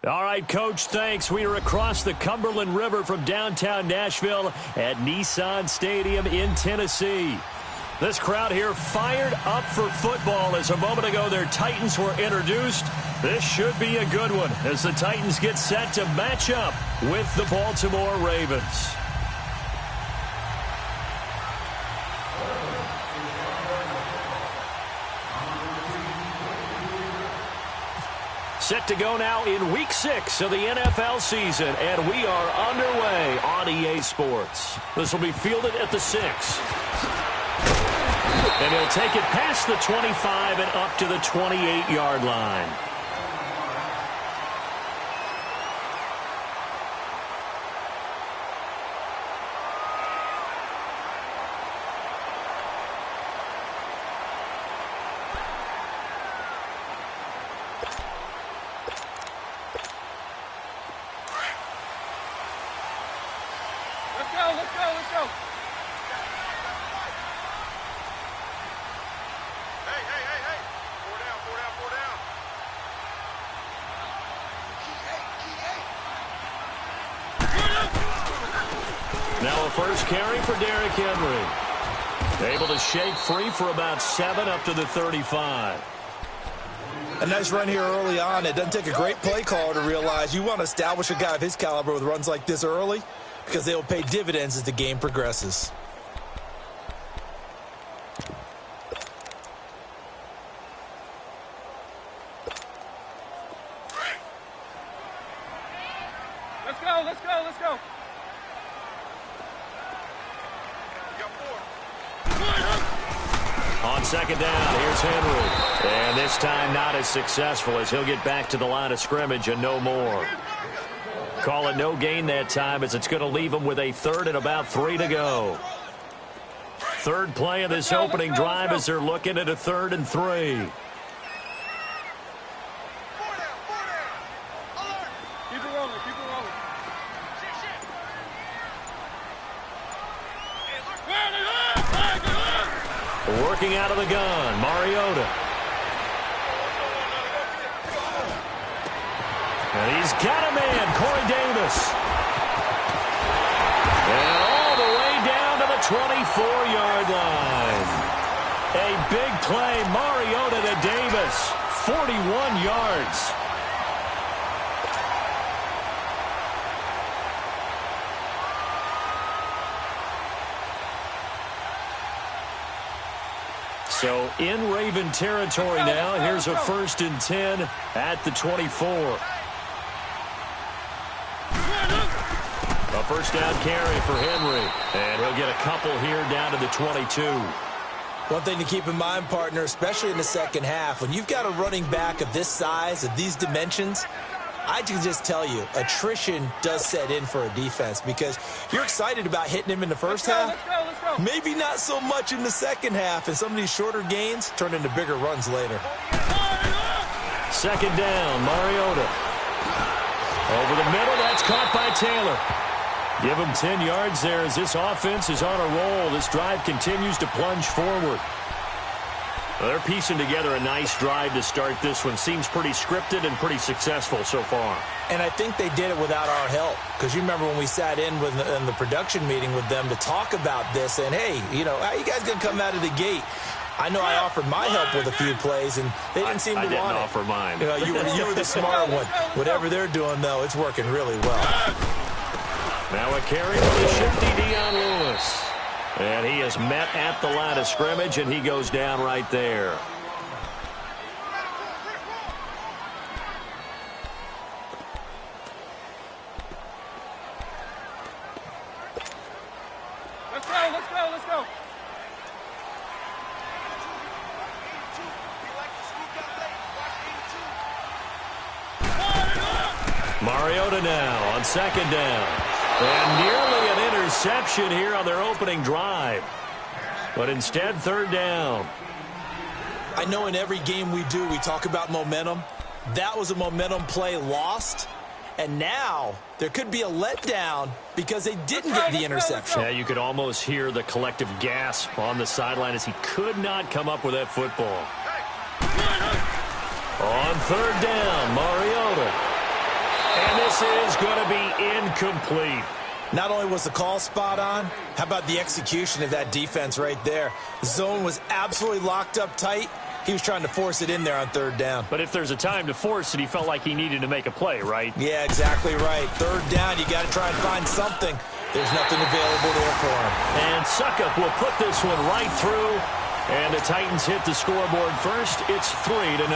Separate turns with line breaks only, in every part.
All right, Coach, thanks. We are across the Cumberland River from downtown Nashville at Nissan Stadium in Tennessee. This crowd here fired up for football as a moment ago their Titans were introduced. This should be a good one as the Titans get set to match up with the Baltimore Ravens. Set to go now in Week 6 of the NFL season, and we are underway on EA Sports. This will be fielded at the 6. And he'll take it past the 25 and up to the 28-yard line.
Let's go. Hey. Four down.
Now a first carry for Derrick Henry. Able to shake free for about 7 up to the 35.
A nice run here early on. It doesn't take a great play caller to realize you want to establish a guy of his caliber with runs like this early because they will pay dividends as the game progresses.
Let's go.
On second down, here's Henry. And this time not as successful as he'll get back to the line of scrimmage and no more. Call it no gain that time as it's going to leave him with a third and about 3 to go. Third play of this opening drive as they're looking at a 3rd and 3.
Keep it rolling.
Working out of the gun, Mariota. And he's got a man, Corey Davis. And all the way down to the 24-yard line. A big play, Mariota to Davis, 41 yards. So in Raven territory now. Here's a 1st and 10 at the 24. A first down carry for Henry. And he'll get a couple here down to the 22.
One thing to keep in mind, partner, especially in the second half, when you've got a running back of this size, of these dimensions, I can just tell you, attrition does set in for a defense because you're excited about hitting him in the first half.
Let's go.
Maybe not so much in the second half, and some of these shorter gains turn into bigger runs later.
Second down, Mariota. Over the middle, that's caught by Taylor. Give him 10 yards there as this offense is on a roll. This drive continues to plunge forward. Well, they're piecing together a nice drive to start this one. Seems pretty scripted and pretty successful so far.
And I think they did it without our help. Because you remember when we sat in the production meeting with them to talk about this. And, hey, how you guys going to come out of the gate? I know I offered my help with a few plays, and they didn't seem to want it.
I didn't offer mine.
You were the smart one. Whatever they're doing, though, it's working really well.
Now a carry for the shifty Dion Lewis. And he is met at the line of scrimmage, and he goes down right there.
Let's go.
Mariota now on second down. And nearly an interception here on their opening drive. But instead, third down.
I know in every game we do, we talk about momentum. That was a momentum play lost. And now there could be a letdown because they didn't get the interception.
Yeah, you could almost hear the collective gasp on the sideline as he could not come up with that football. On third down, Mariota. And this is going to be incomplete.
Not only was the call spot on, how about the execution of that defense right there? The zone was absolutely locked up tight. He was trying to force it in there on third down.
But if there's a time to force it, he felt like he needed to make a play, right?
Yeah, exactly right. Third down, you got to try and find something. There's nothing available there for him.
And Suckup will put this one right through. And the Titans hit the scoreboard first. It's 3-0.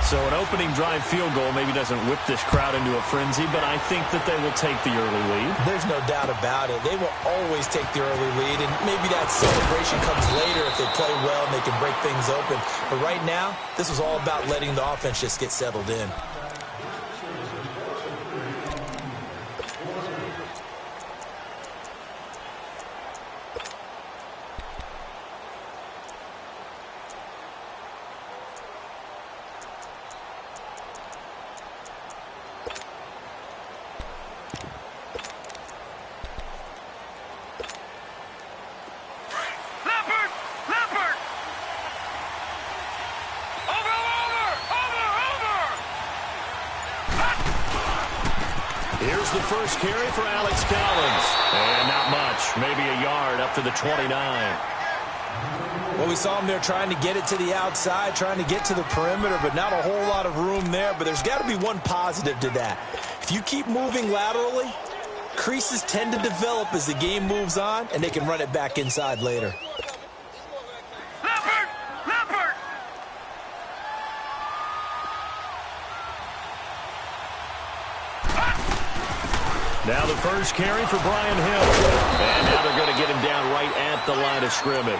So an opening drive field goal maybe doesn't whip this crowd into a frenzy, but I think that they will take the early lead.
There's no doubt about it. They will always take the early lead, and maybe that celebration comes later if they play well and they can break things open. But right now, this was all about letting the offense just get settled in.
Here's the first carry for Alex Collins. And not much, maybe a yard up to the 29.
Well, we saw him there trying to get it to the outside, trying to get to the perimeter, but not a whole lot of room there. But there's got to be one positive to that. If you keep moving laterally, creases tend to develop as the game moves on, and they can run it back inside later.
Now the first carry for Brian Hill. And now they're going to get him down right at the line of scrimmage.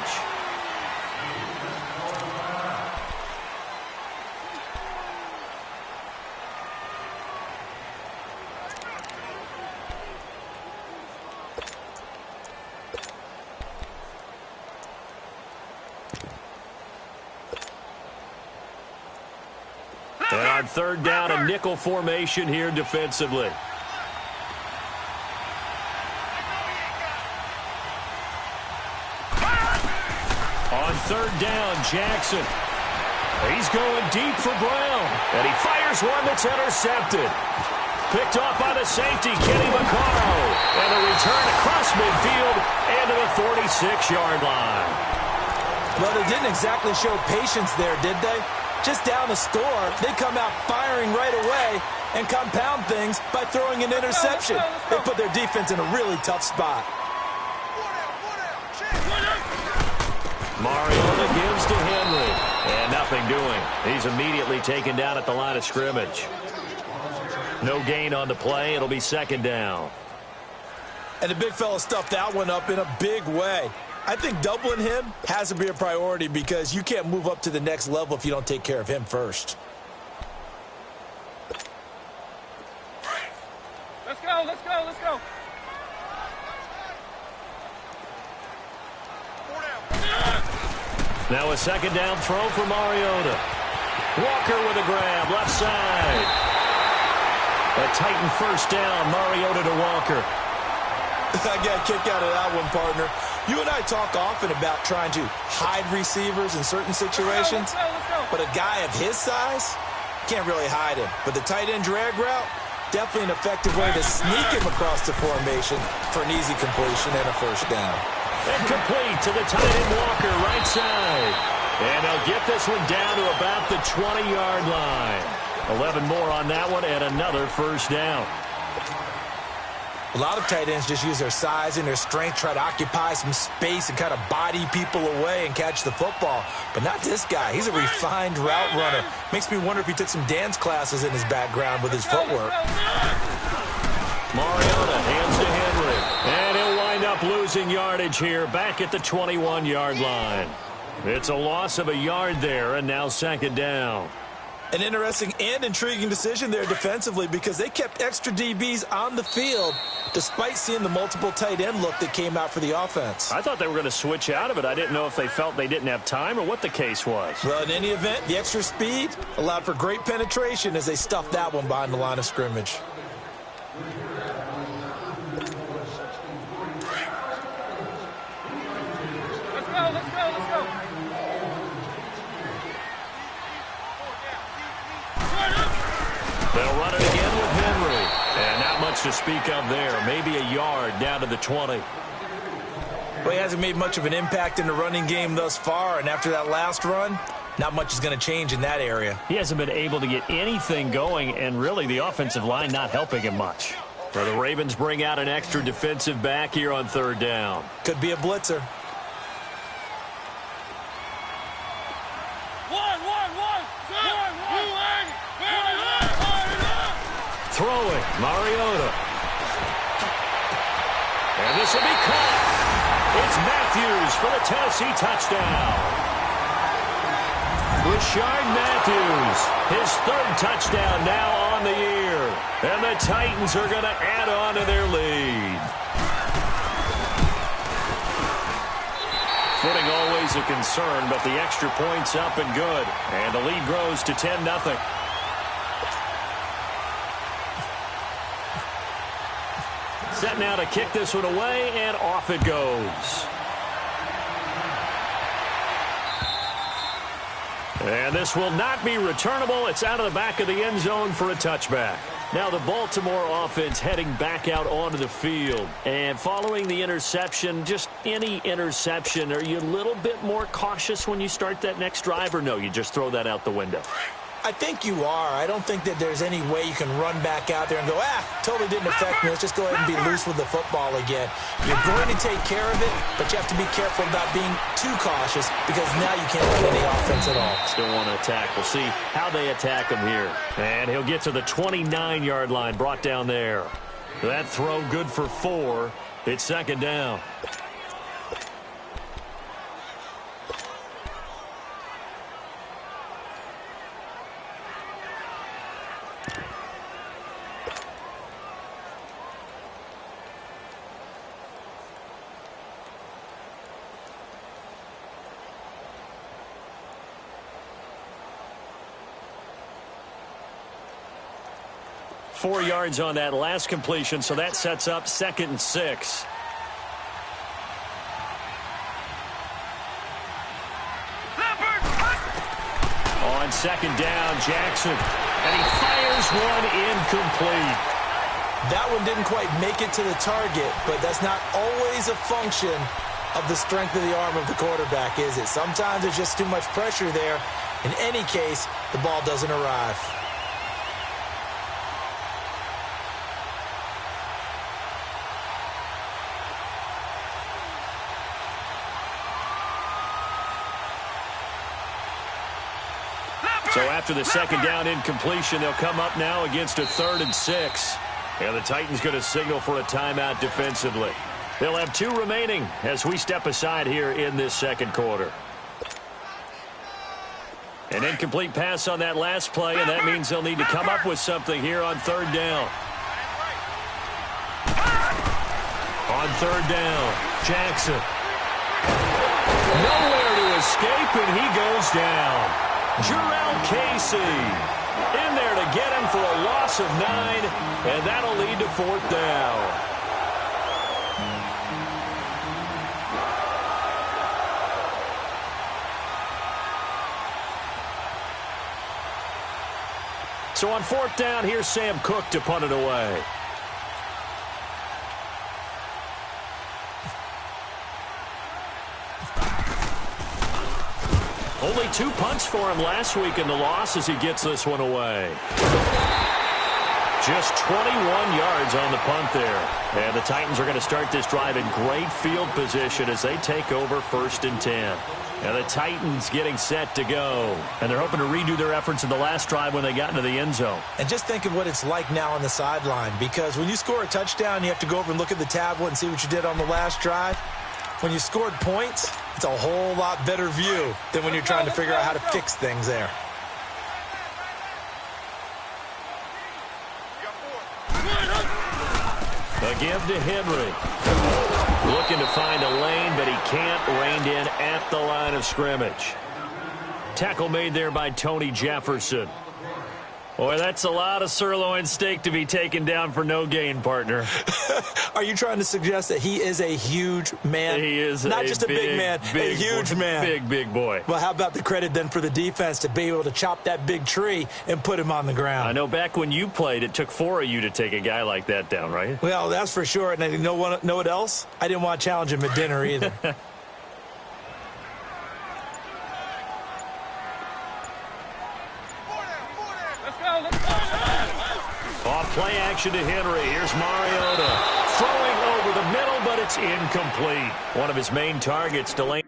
And on third down, a nickel formation here defensively. On third down, Jackson. He's going deep for Brown. And he fires one that's intercepted. Picked off by the safety, Kenny Vaccaro. And a return across midfield and to the 46-yard line.
Well, they didn't exactly show patience there, did they? Just down the score, they come out firing right away and compound things by throwing an interception. They put their defense in a really tough spot.
Mariota gives to Henry. And nothing doing. He's immediately taken down at the line of scrimmage. No gain on the play. It'll be second down.
And the big fella stuffed that one up in a big way. I think doubling him has to be a priority because you can't move up to the next level if you don't take care of him first.
Let's go, let's go, let's go.
Now a second down throw for Mariota. Walker with a grab, left side. A Titan first down, Mariota to Walker.
I got a kick out of that one, partner. You and I talk often about trying to hide receivers in certain situations, but a guy of his size can't really hide him. But the tight end drag route, definitely an effective way to sneak him across the formation for an easy completion and a first down.
And complete to the tight end Walker, right side. And they'll get this one down to about the 20-yard line. 11 more on that one and another first down.
A lot of tight ends just use their size and their strength, try to occupy some space and kind of body people away and catch the football. But not this guy. He's a refined route runner. Makes me wonder if he took some dance classes in his background with his footwork.
Mariota hands to Henry. And he'll wind up losing yardage here back at the 21-yard line. It's a loss of a yard there, and now second down.
An interesting and intriguing decision there defensively because they kept extra DBs on the field despite seeing the multiple tight end look that came out for the offense.
I thought they were going to switch out of it. I didn't know if they felt they didn't have time or what the case was.
Well, in any event, the extra speed allowed for great penetration as they stuffed that one behind the line of scrimmage.
Let's go, let's go, let's go.
They'll run it again with Hill. much to speak of there. Maybe a yard down to the 20.
Well, he hasn't made much of an impact in the running game thus far, and after that last run, not much is going to change in that area.
He hasn't been able to get anything going, and really the offensive line not helping him much. So the Ravens bring out an extra defensive back here on third down.
Could be a blitzer.
Throwing, Mariota. And this will be caught. It's Matthews for the Tennessee touchdown. Rashard Matthews, his third touchdown now on the year. And the Titans are going to add on to their lead. Footing always a concern, but the extra point's up and good. And the lead grows to 10-0. Set now to kick this one away, and off it goes. And this will not be returnable. It's out of the back of the end zone for a touchback. Now the Baltimore offense heading back out onto the field. And following the interception, just any interception, are you a little bit more cautious when you start that next drive, or no, you just throw that out the window?
I think you are. I don't think that there's any way you can run back out there and go, totally didn't affect me. Let's just go ahead and be loose with the football again. You're going to take care of it, but you have to be careful about being too cautious because now you can't run any offense at all.
Still want to attack. We'll see how they attack him here. And he'll get to the 29-yard line, brought down there. That throw good for 4. It's second down. Four yards on that last completion, so that sets up 2nd and 6. On second down, Jackson, and he fires one incomplete.
That one didn't quite make it to the target, but that's not always a function of the strength of the arm of the quarterback, is it? Sometimes there's just too much pressure there. In any case, the ball doesn't arrive.
So after the second down incompletion, they'll come up now against a 3rd and 6. And the Titans going to signal for a timeout defensively. They'll have 2 remaining as we step aside here in this second quarter. An incomplete pass on that last play, and that means they'll need to come up with something here on 3rd down. On 3rd down, Jackson. Nowhere to escape, and he goes down. Jurrell Casey in there to get him for a loss of 9, and that'll lead to 4th down. So on 4th down, here's Sam Cook to punt it away. Only 2 punts for him last week in the loss as he gets this one away. Just 21 yards on the punt there. And the Titans are going to start this drive in great field position as they take over 1st and 10. And the Titans getting set to go. And they're hoping to redo their efforts in the last drive when they got into the end zone.
And just think of what it's like now on the sideline, because when you score a touchdown, you have to go over and look at the tablet and see what you did on the last drive. When you scored points, it's a whole lot better view than when you're trying to figure out how to fix things there.
A give to Henry. Looking to find a lane, but he can't. Reined in at the line of scrimmage. Tackle made there by Tony Jefferson. Boy, that's a lot of sirloin steak to be taken down for no gain, partner.
Are you trying to suggest that he is a huge man?
He is
not just a big man, a huge man.
Big boy.
Well, how about the credit then for the defense to be able to chop that big tree and put him on the ground?
I know back when you played, it took 4 of you to take a guy like that down, right?
Well, that's for sure. And you know what else? I didn't want to challenge him at dinner either.
Off play action to Henry. Here's Mariota. Throwing over the middle, but it's incomplete. One of his main targets, Delaney.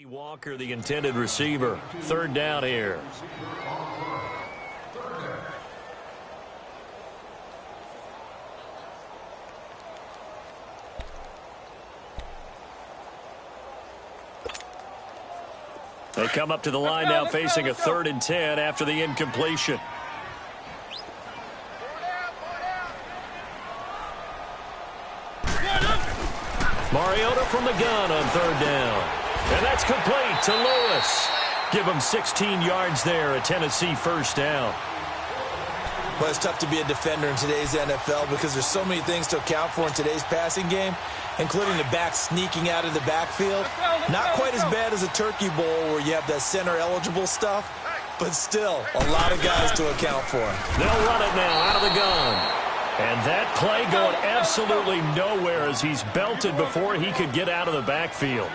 Walker, the intended receiver. 3rd down here. They come up to the line now facing a 3rd and 10 after the incompletion. Mariota from the gun on 3rd down. And that's complete to Lewis. Give him 16 yards there, a Tennessee 1st down.
Well, it's tough to be a defender in today's NFL because there's so many things to account for in today's passing game, including the back sneaking out of the backfield. Not quite as bad as a Turkey Bowl where you have that center-eligible stuff, but still a lot of guys to account for.
They'll run it now out of the gun. And that play going absolutely nowhere as he's belted before he could get out of the backfield.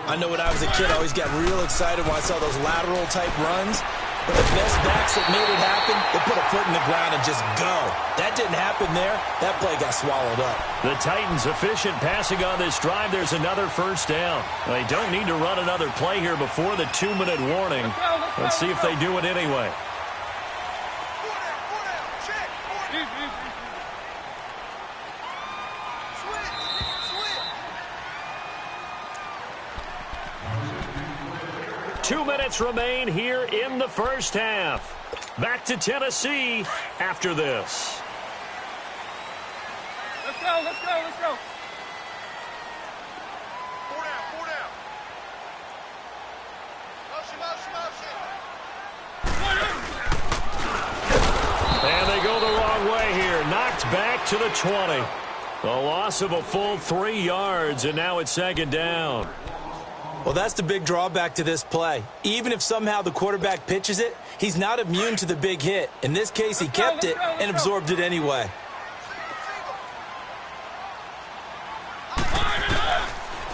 I know when I was a kid, I always got real excited when I saw those lateral-type runs. But the best backs that made it happen, they put a foot in the ground and just go. That didn't happen there. That play got swallowed up.
The Titans efficient passing on this drive. There's another 1st down. They don't need to run another play here before the 2-minute warning. Let's see if they do it anyway. 2 minutes remain here in the 1st half. Back to Tennessee after this.
Let's go, let's go, let's go.
4 down, 4 down. Motion, motion, motion.
And they go the wrong way here. Knocked back to the 20. The loss of a full 3 yards, and now it's 2nd down.
Well, that's the big drawback to this play. Even if somehow the quarterback pitches it, he's not immune to the big hit. In this case, he kept it and absorbed it anyway.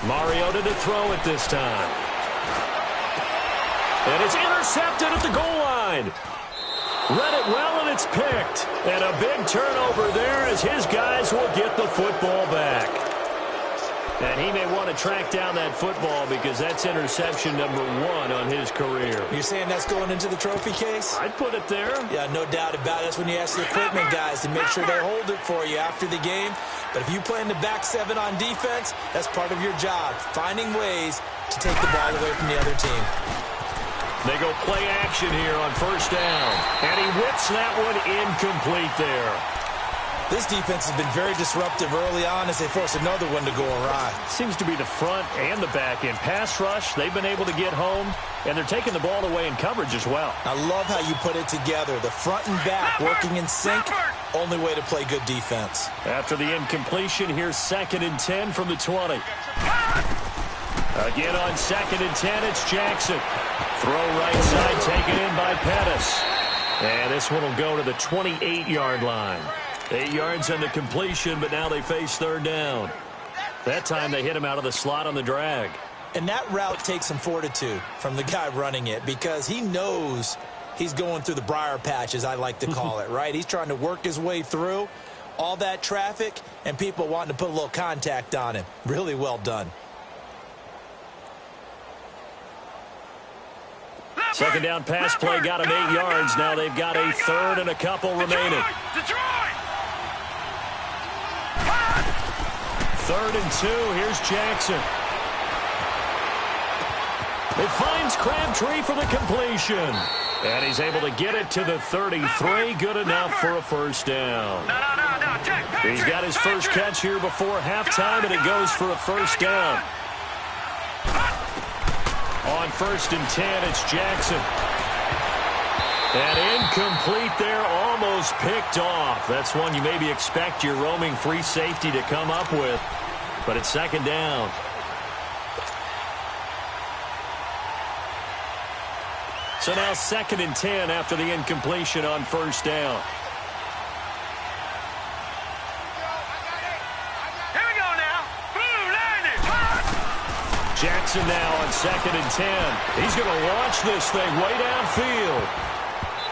Mariota to throw it this time. And it's intercepted at the goal line. Read it well, and it's picked. And a big turnover there as his guys will get the football back. And he may want to track down that football because that's interception number 1 on his career.
You're saying that's going into the trophy case?
I'd put it there.
Yeah, no doubt about it. That's when you ask the equipment guys to make sure they hold it for you after the game. But if you play in the back 7 on defense, that's part of your job, finding ways to take the ball away from the other team.
They go play action here on first down. And he whips that one incomplete there.
This defense has been very disruptive early on as they force another one to go awry.
Seems to be the front and the back end. Pass rush, they've been able to get home, and they're taking the ball away in coverage as well.
I love how you put it together. The front and back working in sync, only way to play good defense.
After the incompletion, here's 2nd and 10 from the 20. Again on 2nd and 10, it's Jackson. Throw right side, taken in by Pettis. And this one will go to the 28-yard line. 8 yards on the completion, but now they face 3rd down. That time they hit him out of the slot on the drag.
And that route takes some fortitude from the guy running it because he knows he's going through the briar patch, as I like to call it, right? He's trying to work his way through all that traffic and people wanting to put a little contact on him. Really well done.
2nd down pass play got him 8 yards. Now they've got a 3rd and a couple remaining. 3rd and 2. Here's Jackson. It finds Crabtree for the completion. And he's able to get it to the 33. Good enough for a first down. He's got his first catch here before halftime, and it goes for a first down. On 1st and 10, it's Jackson. And incomplete there, almost picked off. That's one you maybe expect your roaming free safety to come up with. But it's 2nd down. So now 2nd and 10 after the incompletion on first down.
Here we go now.
Jackson now on 2nd and 10. He's going to launch this thing way downfield.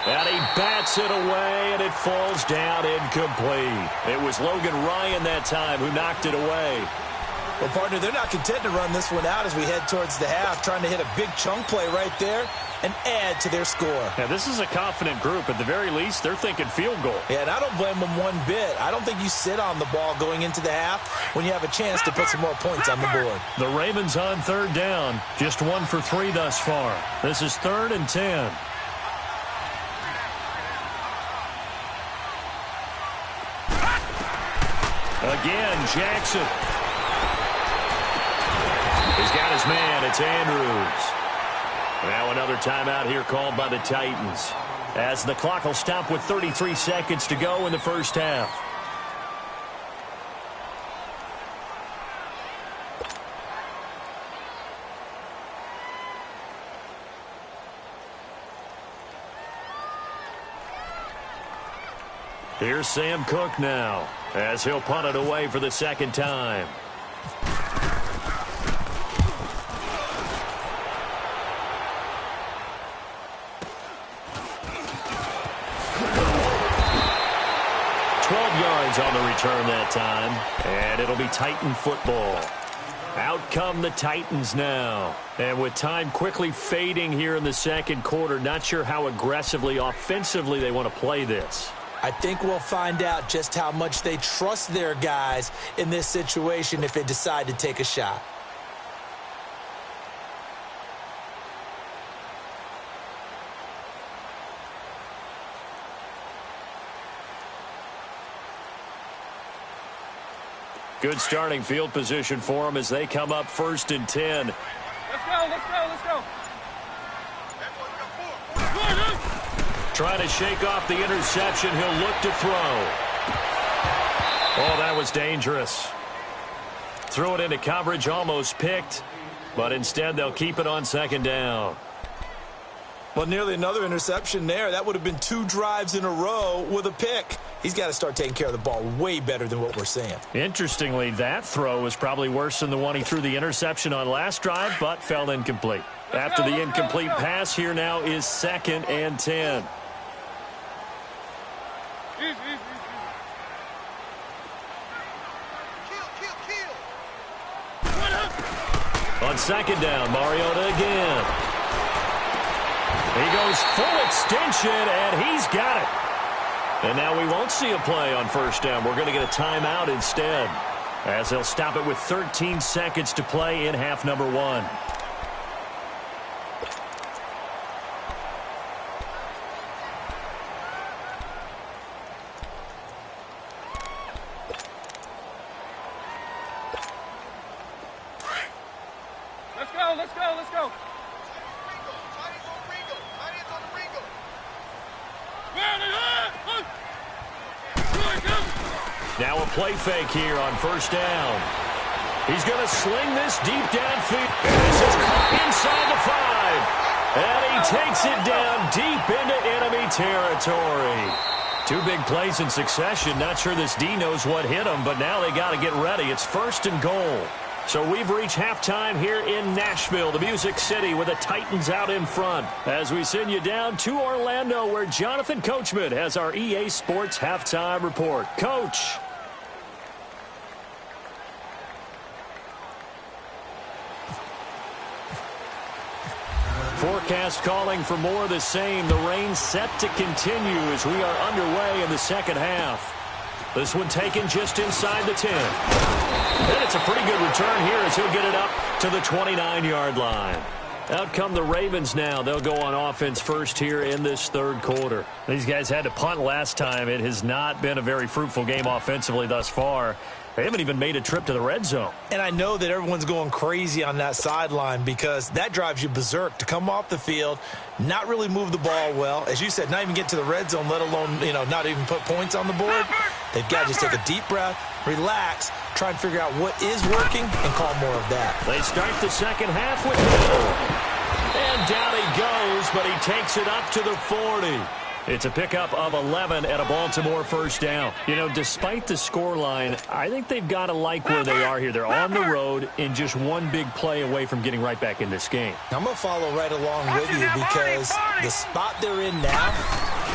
And he bats it away, and it falls down incomplete. It was Logan Ryan that time who knocked it away.
Well, partner, they're not content to run this one out as we head towards the half, trying to hit a big chunk play right there and add to their score.
Yeah, this is a confident group. At the very least, they're thinking field goal.
Yeah, and I don't blame them one bit. I don't think you sit on the ball going into the half when you have a chance to put some more points on the board.
The Ravens on 3rd down. Just 1 for 3 thus far. This is 3rd and 10. Again, Jackson. He's got his man. It's Andrews. Now another timeout here called by the Titans, as the clock will stop with 33 seconds to go in the first half. Here's Sam Cook now, as he'll punt it away for the 2nd time. On the return that time, and it'll be Titan football. Out come the Titans now, and with time quickly fading here in the 2nd quarter, not sure how aggressively offensively they want to play this.
I think we'll find out just how much they trust their guys in this situation if they decide to take a shot.
Good starting field position for them as they come up 1st and 10.
Let's go, let's go, let's go.
Trying to shake off the interception. He'll look to throw. Oh, that was dangerous. Threw it into coverage, almost picked, but instead they'll keep it on 2nd down.
Well, nearly another interception there. That would have been 2 drives in a row with a pick. He's got to start taking care of the ball way better than what we're seeing. Interestingly,
that throw was probably worse than the one he threw the interception on last drive, but fell incomplete. After the incomplete pass, here now is 2nd and 10. On 2nd down, Mariota again. He goes full extension, and he's got it. And now we won't see a play on 1st down. We're going to get a timeout instead, as they'll stop it with 13 seconds to play in half number 1. Now a play fake here on first down. He's going to sling this deep downfield. This is caught inside the 5. And he takes it down deep into enemy territory. 2 big plays in succession. Not sure this D knows what hit him, but now they got to get ready. It's first and goal. So we've reached halftime here in Nashville, the Music City, with the Titans out in front. As we send you down to Orlando, where Jonathan Coachman has our EA Sports halftime report. Coach. Forecast calling for more of the same. The rain set to continue as we are underway in the second half. This one taken just inside the 10. And it's a pretty good return here as he'll get it up to the 29-yard line. Out come the Ravens now. They'll go on offense first here in this third quarter. These guys had to punt last time. It has not been a very fruitful game offensively thus far. They haven't even made a trip to the red zone.
And I know that everyone's going crazy on that sideline because that drives you berserk to come off the field, not really move the ball well. As you said, not even get to the red zone, let alone, not even put points on the board. They've got to just take a deep breath, relax, try and figure out what is working, and call more of that.
They start the second half with Hill. And down he goes, but he takes it up to the 40. It's a pickup of 11 at a Baltimore first down. Despite the scoreline, I think they've got to like where they are here. They're on the road and just one big play away from getting right back in this game.
I'm going to follow right along with you because the spot they're in now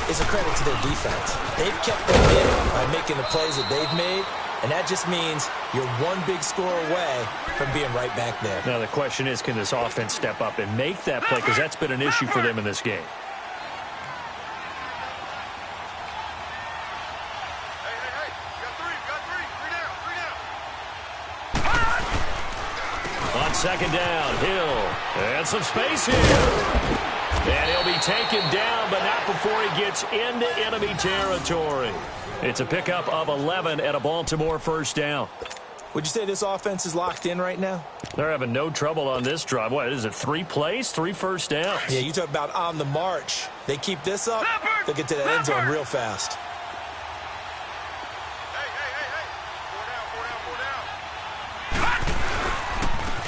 is a credit to their defense. They've kept them in by making the plays that they've made, and that just means you're one big score away from being right back there.
Now the question is, can this offense step up and make that play? Because that's been an issue for them in this game. Second down, Hill, and some space here. And he'll be taken down, but not before he gets into enemy territory. It's a pickup of 11 at a Baltimore first down.
Would you say this offense is locked in right now?
They're having no trouble on this drive. What is it, 3 plays, 3 first downs?
Yeah, you talk about on the march. They keep this up, they'll get to the end zone real fast.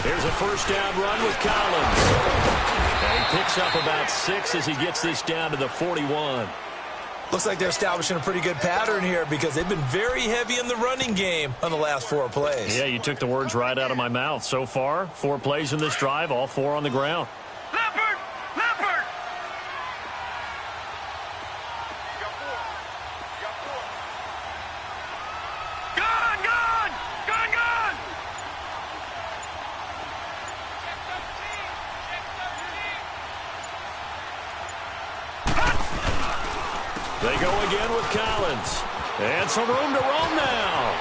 Here's a first down run with Collins. And he picks up about 6 as he gets this down to the 41.
Looks like they're establishing a pretty good pattern here because they've been very heavy in the running game on the last 4 plays.
Yeah, you took the words right out of my mouth. So far, 4 plays in this drive, all 4 on the ground.
Leopard! Leopard! You got 4. Gone! Gone! Gone! Gone!
They go again with Collins. And some room to roam now.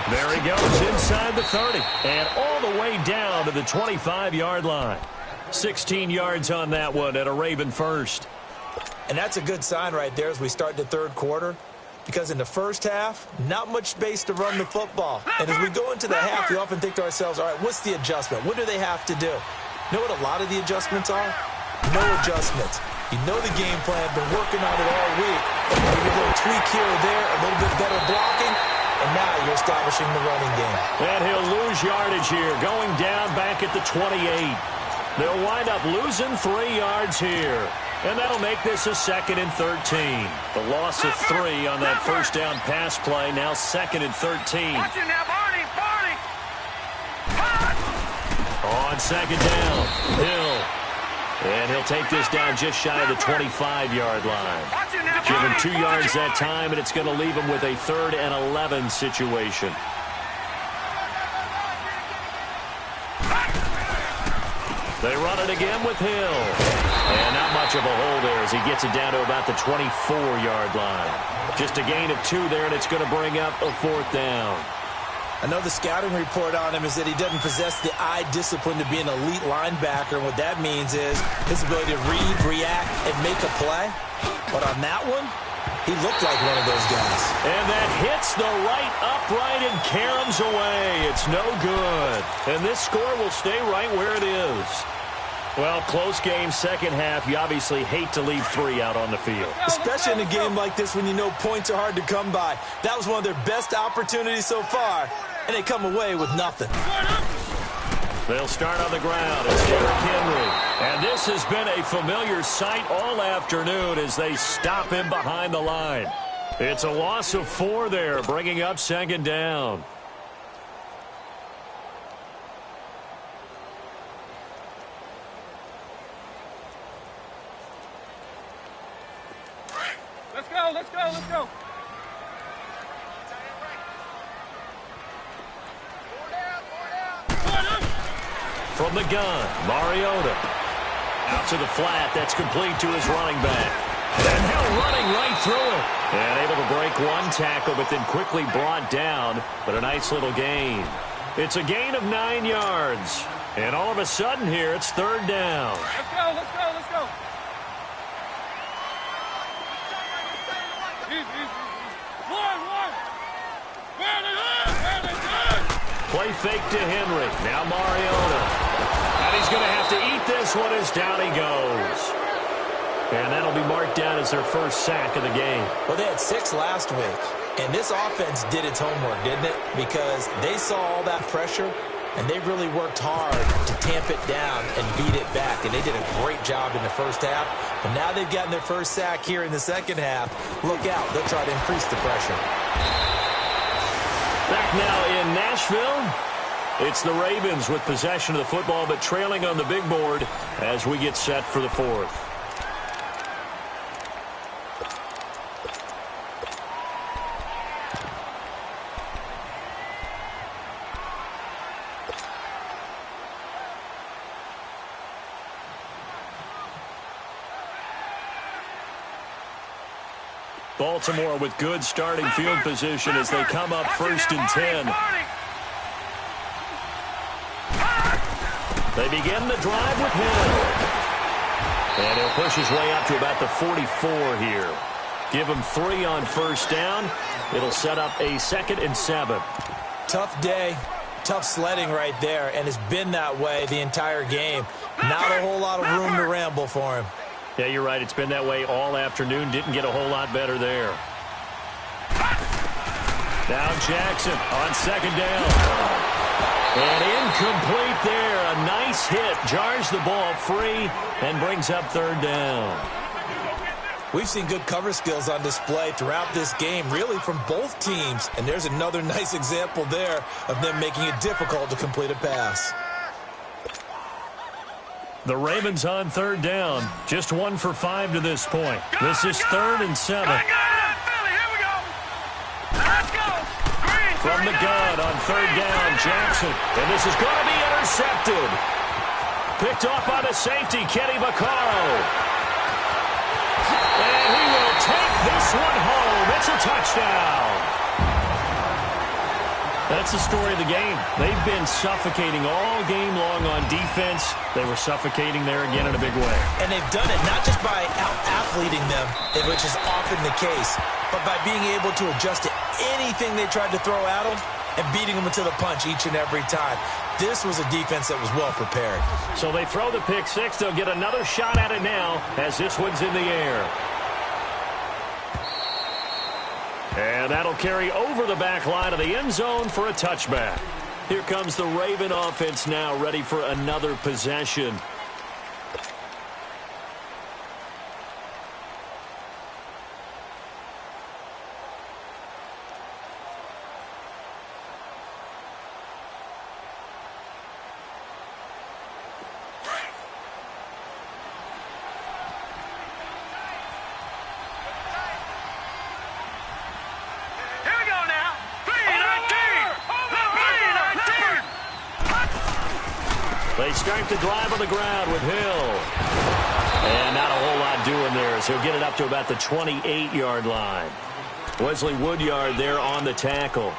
There he goes inside the 30. And all the way down to the 25-yard line. 16 yards on that one at a Raven first.
And that's a good sign right there as we start the third quarter. Because in the first half, not much space to run the football. And as we go into the half, we often think to ourselves, all right, what's the adjustment? What do they have to do? You know what a lot of the adjustments are? No adjustments. You know the game plan, been working on it all week. Maybe a little tweak here or there, a little bit better blocking, and now you're establishing the running game.
And he'll lose yardage here, going down back at the 28. They'll wind up losing 3 yards here. And that'll make this a 2nd and 13. The loss of 3 on that first down pass play, now 2nd and 13.
Watch it now, Barney! Barney!
On second down, Hill. And he'll take this down just shy of the 25-yard line. Give him 2 yards that time, and it's going to leave him with a 3rd and 11 situation. They run it again with Hill. And not much of a hole there as he gets it down to about the 24-yard line. Just a gain of 2 there, and it's going to bring up a 4th down.
I know the scouting report on him is that he doesn't possess the eye discipline to be an elite linebacker. And what that means is his ability to read, react, and make a play. But on that one, he looked like one of those guys.
And that hits the right upright and caroms away. It's no good. And this score will stay right where it is. Well, close game, second half. You obviously hate to leave 3 out on the field.
Especially in a game like this when you know points are hard to come by. That was one of their best opportunities so far, and they come away with nothing.
They'll start on the ground. It's Derrick Henry. And this has been a familiar sight all afternoon as they stop him behind the line. It's a loss of 4 there, bringing up second down.
Let's go, let's go, let's go.
From the gun, Mariota. Out to the flat. That's complete to his running back. And now running right through it. And able to break one tackle, but then quickly brought down. But a nice little gain. It's a gain of 9 yards. And all of a sudden here, it's third down.
Let's go, let's go, let's go. One.
Play fake to Henry. Now Mariota. And he's going to have to eat this one as down he goes. And that'll be marked down as their first sack of the game.
Well, they had 6 last week, and this offense did its homework, didn't it? Because they saw all that pressure, and they really worked hard to tamp it down and beat it back. And they did a great job in the first half. But now they've gotten their first sack here in the second half. Look out. They'll try to increase the pressure.
Back now in Nashville. It's the Ravens with possession of the football, but trailing on the big board as we get set for the fourth. Baltimore with good starting field position as they come up first and 10. They begin the drive with Hill. And he'll push his way up to about the 44 here. Give him 3 on first down. It'll set up a 2nd and 7.
Tough day, tough sledding right there, and it's been that way the entire game. Not a whole lot of room to ramble for him.
Yeah, you're right. It's been that way all afternoon. Didn't get a whole lot better there. Now Jackson on second down. And incomplete there. A nice hit. Jars the ball free and brings up third down.
We've seen good cover skills on display throughout this game, really from both teams. And there's another nice example there of them making it difficult to complete a pass.
The Ravens on third down. Just 1 for 5 to this point. This is 3rd and 7. From the gun on third down, Jackson. And this is going to be intercepted. Picked off by the safety, Kenny Vaccaro. And he will take this one home. It's a touchdown. That's the story of the game. They've been suffocating all game long on defense. They were suffocating there again in a big way.
And they've done it not just by out-athleting them, which is often the case, but by being able to adjust to anything they tried to throw at them and beating them into the punch each and every time. This was a defense that was well prepared.
So they throw the pick six. They'll get another shot at it now as this one's in the air. And that'll carry over the back line of the end zone for a touchback. Here comes the Raven offense now, ready for another possession. They start the drive on the ground with Hill. And not a whole lot doing there as he'll get it up to about the 28-yard line. Wesley Woodyard there on the tackle.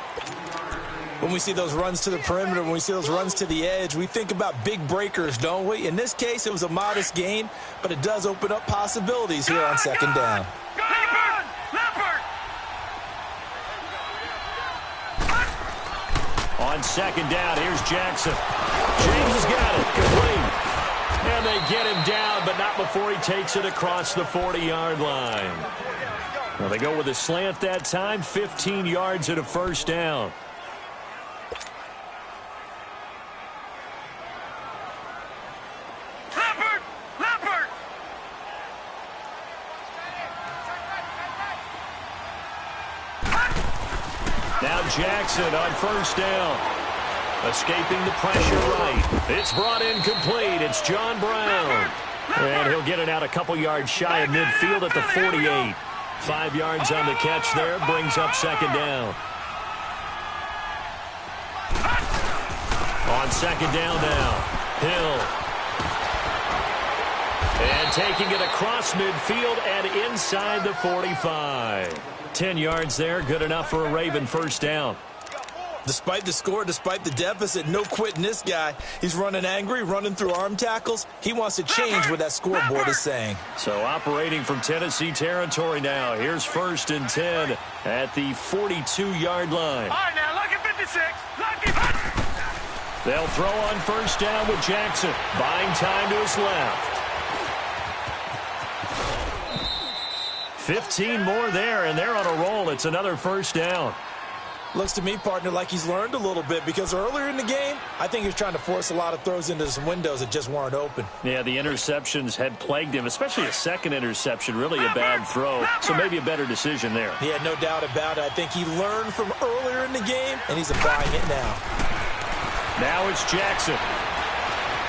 When we see those runs to the perimeter, when we see those runs to the edge, we think about big breakers, don't we? In this case, it was a modest gain, but it does open up possibilities here on second down. On second down, here's Jackson. James has got it. Complete. And
And they get him down, but not before he takes it across the 40-yard line. Well, they go with a slant that time, 15 yards and a first down. Now Jackson on first down. Escaping the pressure right. It's brought in complete. It's John Brown. And he'll get it out a couple yards shy of midfield at the 48. 5 yards on the catch there. Brings up second down. On second down now. Hill. And taking it across midfield and inside the 45. 10 yards there. Good enough for a Raven first down.
Despite the score, despite the deficit, no quitting this guy. He's running angry, running through arm tackles. He wants to change what that scoreboard is saying.
So operating from Tennessee territory now. Here's first and 10 at the 42-yard line.
All right, now, lucky 56. Lucky.
They'll throw on first down with Jackson. Buying time to his left. 15 more there, and they're on a roll. It's another first down.
Looks to me, partner, like he's learned a little bit because earlier in the game, I think he was trying to force a lot of throws into some windows that just weren't open.
Yeah, the interceptions had plagued him, especially a second interception, really a bad throw, so maybe a better decision there.
Yeah, no doubt about it. I think he learned from earlier in the game, and he's applying it now.
Now it's Jackson.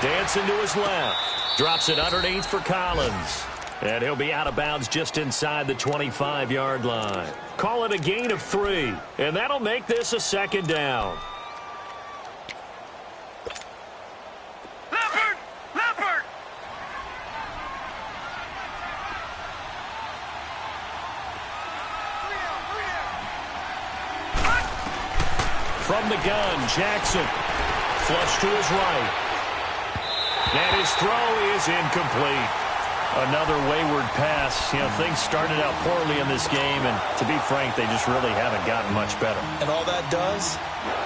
Dancing to his left. Drops it underneath for Collins. And he'll be out of bounds just inside the 25-yard line. Call it a gain of 3, and that'll make this a second down.
Leopard! Leopard!
From the gun, Jackson. Flush to his right. And his throw is incomplete. Another wayward pass. You know, things started out poorly in this game, and to be frank, they just really haven't gotten much better.
And all that does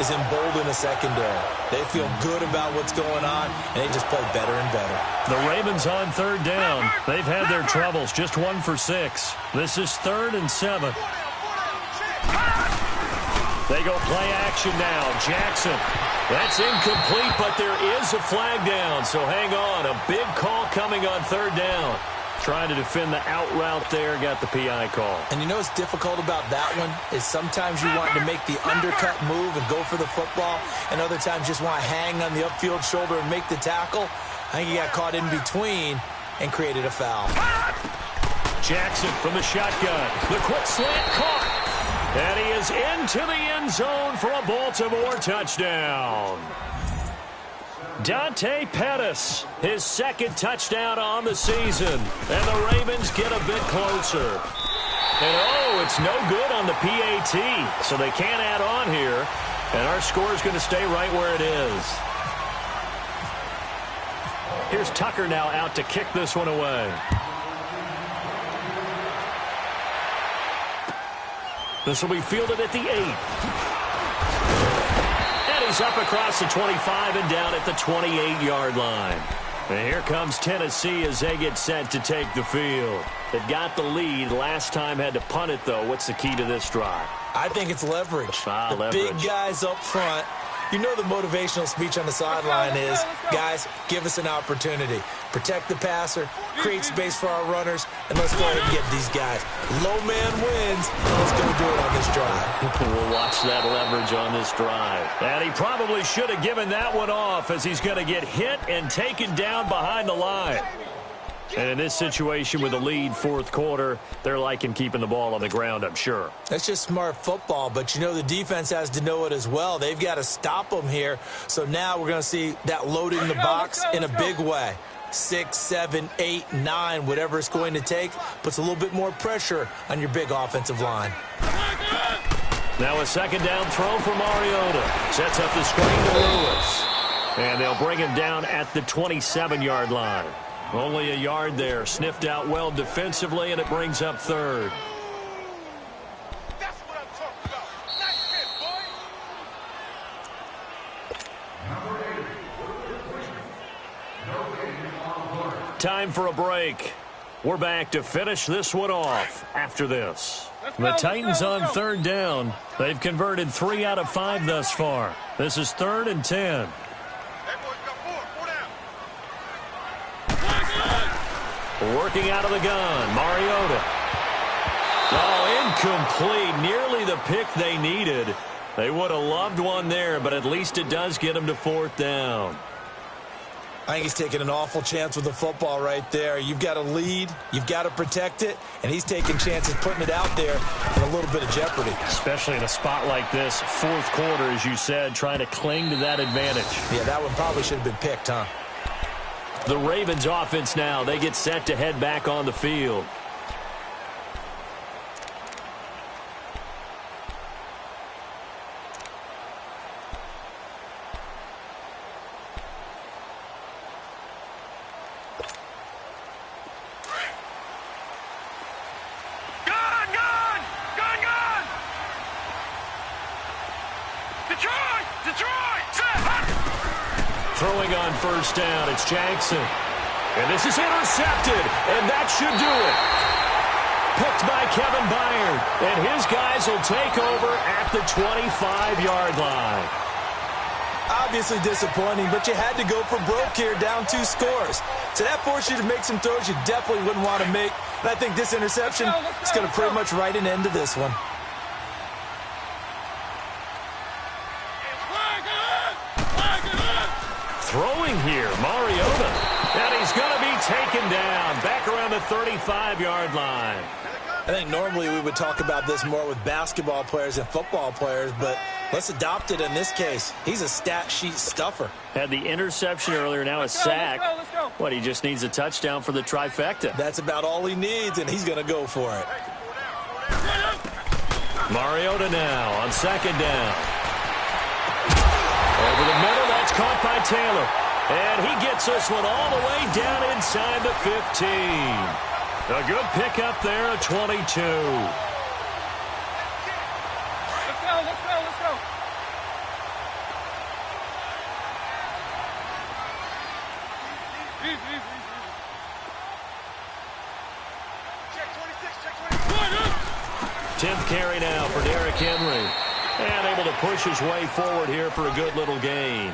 is embolden a secondary. They feel good about what's going on, and they just play better and better.
The Ravens on third down. They've had their troubles, just 1 for 6. This is 3rd and 7. They go play action now. Jackson. That's incomplete, but there is a flag down, so hang on. A big call coming on third down. Trying to defend the out route there, got the PI call.
And you know what's difficult about that one is sometimes you want to make the undercut move and go for the football, and other times just want to hang on the upfield shoulder and make the tackle. I think he got caught in between and created a foul.
Jackson from the shotgun. The quick slant caught. And he is into the end zone for a Baltimore touchdown. Dante Pettis, his 2nd touchdown on the season. And the Ravens get a bit closer. And oh, it's no good on the PAT. So they can't add on here. And our score is going to stay right where it is. Here's Tucker now out to kick this one away. This will be fielded at the 8. And he's up across the 25 and down at the 28-yard line. And here comes Tennessee as they get set to take the field. They've got the lead. Last time had to punt it, though. What's the key to this drive?
I think it's leverage.
Leverage.
Big guys up front. You know the motivational speech on the sideline is, guys, give us an opportunity. Protect the passer, create space for our runners, and let's go ahead and get these guys. Low man wins. Let's go do it on this drive.
We'll watch that leverage on this drive. And he probably should have given that one off as he's going to get hit and taken down behind the line. And in this situation with the lead 4th quarter, they're liking keeping the ball on the ground, I'm sure.
That's just smart football, but you know the defense has to know it as well. They've got to stop them here. So now we're going to see that loading the box in a big way. 6, 7, 8, 9, whatever it's going to take, puts a little bit more pressure on your big offensive line.
Now a second down throw for Mariota. Sets up the screen to Lewis. And they'll bring him down at the 27-yard line. Only a yard there. Sniffed out well defensively, and it brings up 3rd.
That's what I'm talking about. Nice hit, boy.
Time for a break. We're back to finish this one off after this. The Titans on third down. They've converted 3 out of 5 thus far. This is 3rd and 10. Working out of the gun, Mariota. Oh, incomplete. Nearly the pick they needed. They would have loved one there, but at least it does get them to 4th down.
I think he's taking an awful chance with the football right there. You've got to lead, you've got to protect it, and he's taking chances putting it out there in a little bit of jeopardy.
Especially in a spot like this, 4th quarter, as you said, trying to cling to that advantage.
Yeah, that one probably should have been picked, huh?
The Ravens offense now, they get set to head back on the field. Throwing on first down, it's Jackson. And this is intercepted, and that should do it. Picked by Kevin Byard, and his guys will take over at the 25-yard line.
Obviously disappointing, but you had to go for broke here, down 2 scores. So that forced you to make some throws you definitely wouldn't want to make. And I think this interception is going to pretty much write an end to this one.
Throwing here, Mariota. And he's going to be taken down back around the 35-yard line.
I think normally we would talk about this more with basketball players and football players, but let's adopt it in this case. He's a stat sheet stuffer.
Had the interception earlier, now a sack.
Let's go.
What, he just needs a touchdown for the trifecta.
That's about all he needs, and he's going to go for it.
Mariota now on 2nd down. Over the middle, that's caught by Taylor. And he gets this one all the way down inside the 15. A good pickup there, a 22.
Let's go.
Check 26, check 26.
10th carry now for Derrick Henry. And able to push his way forward here for a good little gain.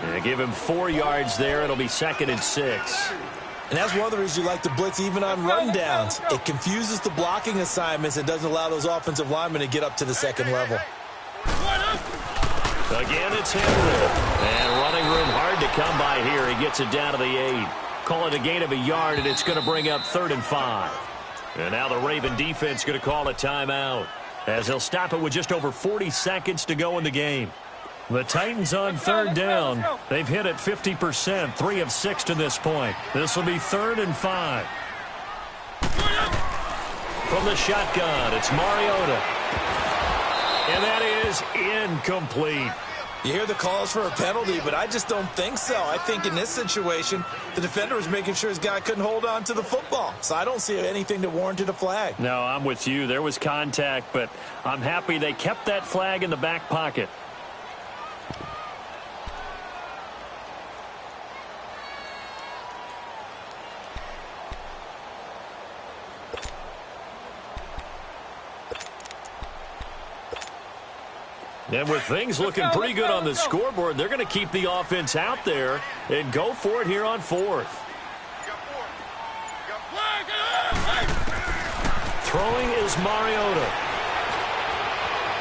And give him 4 yards there. It'll be 2nd and 6.
And that's one of the reasons you like to blitz even on rundowns. It confuses the blocking assignments and doesn't allow those offensive linemen to get up to the 2nd level.
Again, it's Henry. And running room hard to come by here. He gets it down to the 8. Call it a gain of a yard, and it's going to bring up 3rd and 5. And now the Raven defense going to call a timeout, as they'll stop it with just over 40 seconds to go in the game. The Titans on 3rd down. They've hit it 50%, 3 of 6 to this point. This will be 3rd and 5. From the shotgun, it's Mariota. And that is incomplete.
You hear the calls for a penalty, but I just don't think so. I think in this situation, the defender was making sure his guy couldn't hold on to the football. So I don't see anything that warranted a flag.
No, I'm with you. There was contact, but I'm happy they kept that flag in the back pocket. And with things looking pretty good on the scoreboard, they're going to keep the offense out there and go for it here on 4th. Throwing is Mariota.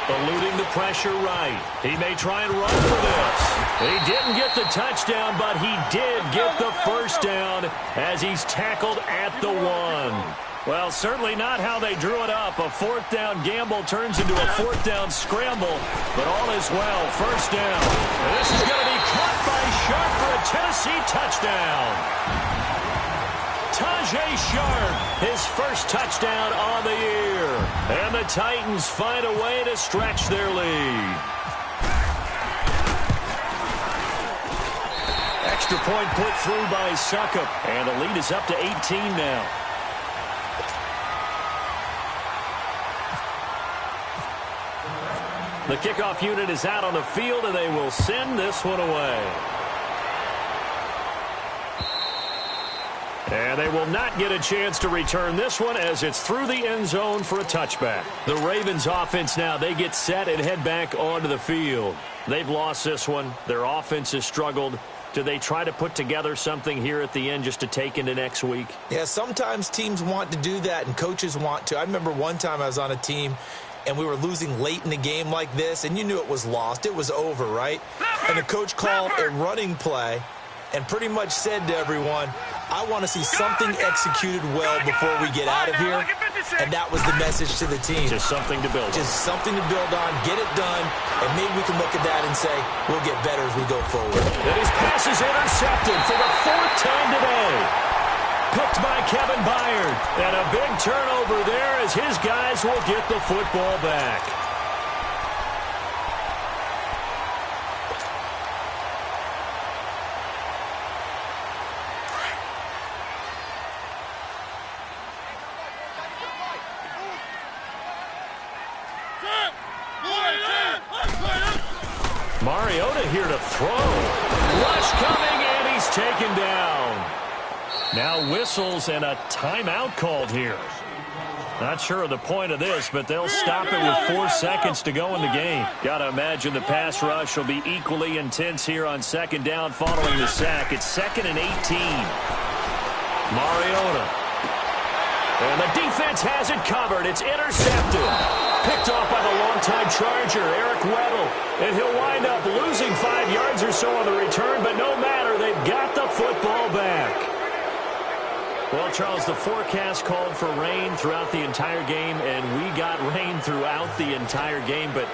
Eluding the pressure right. He may try and run for this. He didn't get the touchdown, but he did get the first down as he's tackled at the 1. Well, certainly not how they drew it up. A 4th down gamble turns into a 4th down scramble, but all is well. First down. And this is going to be caught by Sharp for a Tennessee touchdown. Tajay Sharp, his first touchdown on the year. And the Titans find a way to stretch their lead. Extra point put through by Succop, and the lead is up to 18 now. The kickoff unit is out on the field, and they will send this one away. And they will not get a chance to return this one as it's through the end zone for a touchback. The Ravens offense now, they get set and head back onto the field. They've lost this one. Their offense has struggled. Do they try to put together something here at the end just to take into next week? Yeah, sometimes teams want to do that and coaches want to. I remember one time I was on a team and we were losing late in the game like this, and you knew it was lost. It was over, right? And the coach called a running play and pretty much said to everyone, I want to see something executed well before we get out of here. And that was the message to the team. Just something to build on. Just something to build on, get it done, and maybe we can look at that and say, we'll get better as we go forward. And his pass is intercepted for the 4th time today. Picked by Kevin Byard. And a big turnover there as his guys will get the football back. Mariota here to throw. Rush coming, and he's taken down. Now whistles and a timeout called here. Not sure of the point of this, but they'll stop it with 4 seconds to go in the game. Got to imagine the pass rush will be equally intense here on 2nd down following the sack. It's 2nd and 18. Mariota. And the defense has it covered. It's intercepted. Picked off by the longtime Charger, Eric Weddle. And he'll wind up losing 5 yards or so on the return, but no matter, they've got the football back. Well, Charles, the forecast called for rain throughout the entire game, and we got rain throughout the entire game. But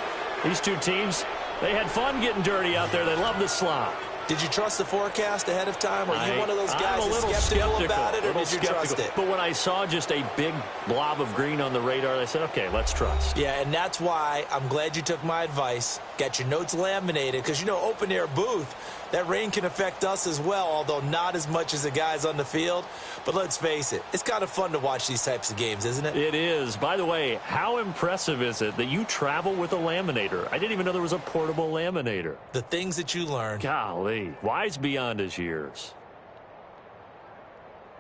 these two teams, they had fun getting dirty out there. They love the slop. Did you trust the forecast ahead of time? Or are you one of those guys that's skeptical about it, or did you trust it? But when I saw just a big blob of green on the radar, I said, okay, let's trust. Yeah, and that's why I'm glad you took my advice. Get your notes laminated, because, you know, open-air booth, that rain can affect us as well, although not as much as the guys on the field. But let's face it, it's kind of fun to watch these types of games, isn't it? It is. By the way, how impressive is it that you travel with a laminator? I didn't even know there was a portable laminator. The things that you learn. Golly, wise beyond his years.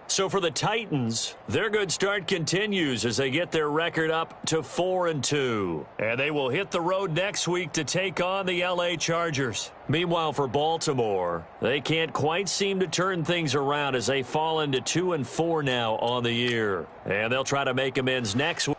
So for the Titans, their good start continues as they get their record up to 4-2. And they will hit the road next week to take on the LA Chargers. Meanwhile, for Baltimore, they can't quite seem to turn things around as they fall into 2-4 now on the year. And they'll try to make amends next week.